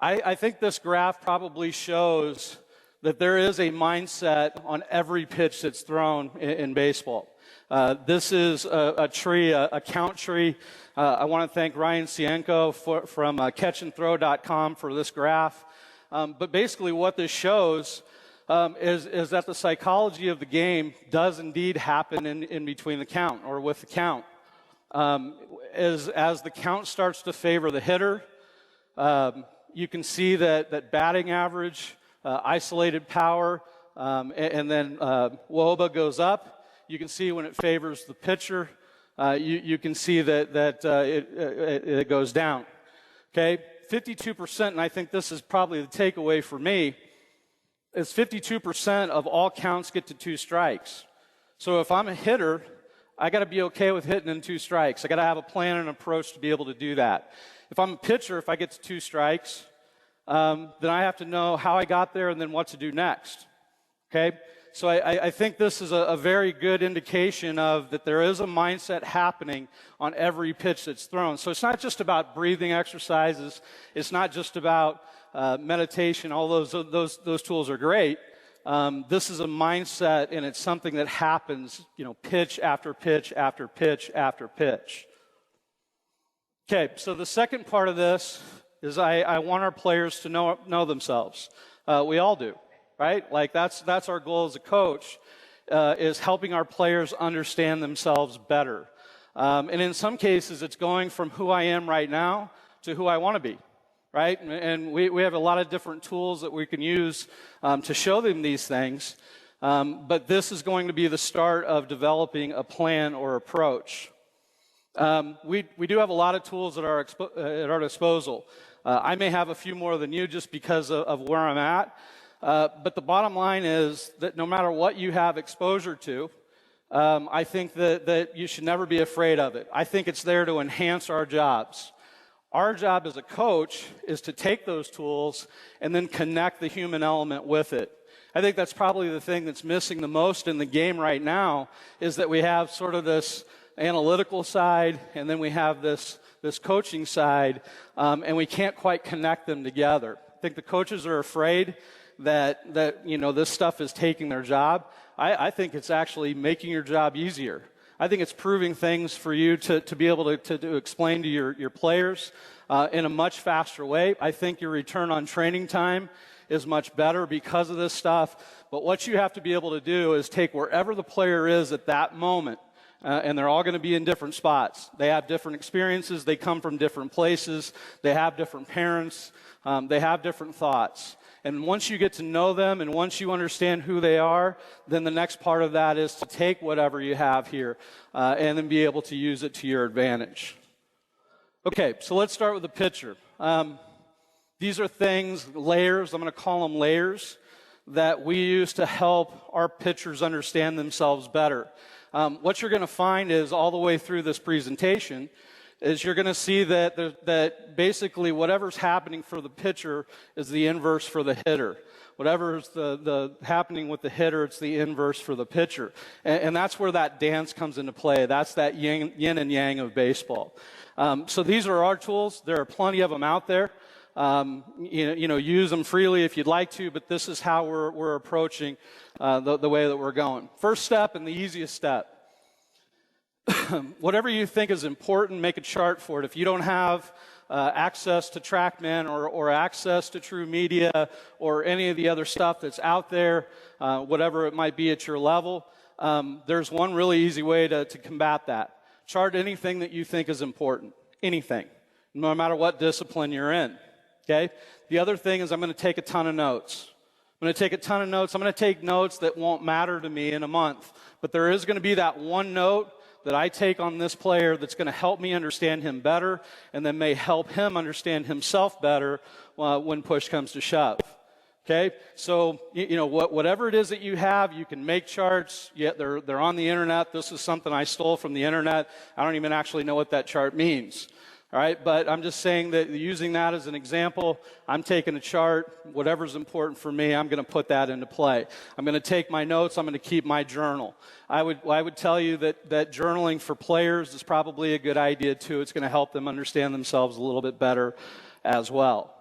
I think this graph probably shows that there is a mindset on every pitch that's thrown in baseball. This is a tree, a count tree. I want to thank Ryan Cienko from catchandthrow.com for this graph. But basically what this shows is that the psychology of the game does indeed happen in between the count or with the count. As the count starts to favor the hitter, you can see that batting average, isolated power, and then WOBA goes up. You can see when it favors the pitcher, you can see that it goes down. Okay, 52%, and I think this is probably the takeaway for me, is 52% of all counts get to 2 strikes. So if I'm a hitter, I got to be okay with hitting in 2 strikes. I got to have a plan and approach to be able to do that. If I'm a pitcher, if I get to 2 strikes, then I have to know how I got there and then what to do next. Okay? So I think this is a very good indication of that there is a mindset happening on every pitch that's thrown. So it's not just about breathing exercises. It's not just about meditation. All those tools are great. This is a mindset, and it's something that happens, pitch after pitch after pitch after pitch. Okay, so the second part of this is I want our players to know themselves. We all do. Right? Like that's our goal as a coach, is helping our players understand themselves better. And in some cases, it's going from who I am right now to who I want to be. Right? And we have a lot of different tools that we can use to show them these things. But this is going to be the start of developing a plan or approach. We do have a lot of tools at our disposal. I may have a few more than you just because of where I'm at. But the bottom line is that no matter what you have exposure to, I think that you should never be afraid of it. I think it's there to enhance our jobs. Our job as a coach is to take those tools and then connect the human element with it. I think that's probably the thing that's missing the most in the game right now, is that we have sort of this analytical side and then we have this coaching side, and we can't quite connect them together. I think the coaches are afraid that this stuff is taking their job. I think it's actually making your job easier. I think it's proving things for you to be able to explain to your players in a much faster way. I think your return on training time is much better because of this stuff. But what you have to be able to do is take wherever the player is at that moment, and they're all going to be in different spots. They have different experiences. They come from different places. They have different parents. They have different thoughts. And once you get to know them and once you understand who they are, then the next part of that is to take whatever you have here and then be able to use it to your advantage. Okay, so let's start with the pitcher. These are things, layers, I'm going to call them layers, that we use to help our pitchers understand themselves better. What you're going to find is all the way through this presentation is you're going to see that basically whatever's happening for the pitcher is the inverse for the hitter. Whatever's the happening with the hitter, it's the inverse for the pitcher. And that's where that dance comes into play. That's that yin and yang of baseball. So these are our tools. There are plenty of them out there. Use them freely if you'd like to, but this is how we're approaching the way that we're going. First step and the easiest step. Whatever you think is important, make a chart for it. If you don't have access to TrackMan or access to True Media or any of the other stuff that's out there, whatever it might be at your level, there's one really easy way to combat that. Chart anything that you think is important. Anything. No matter what discipline you're in. Okay? The other thing is I'm going to take a ton of notes. I'm going to take a ton of notes. I'm going to take notes that won't matter to me in a month. But there is going to be that one note that I take on this player that's going to help me understand him better and then may help him understand himself better when push comes to shove. Okay? So, whatever it is that you have, you can make charts. Yeah, they're on the internet. This is something I stole from the internet. I don't even actually know what that chart means. All right, but I'm just saying that using that as an example, I'm taking a chart, whatever's important for me, I'm going to put that into play. I'm going to take my notes, I'm going to keep my journal. I would tell you that journaling for players is probably a good idea too. It's going to help them understand themselves a little bit better as well.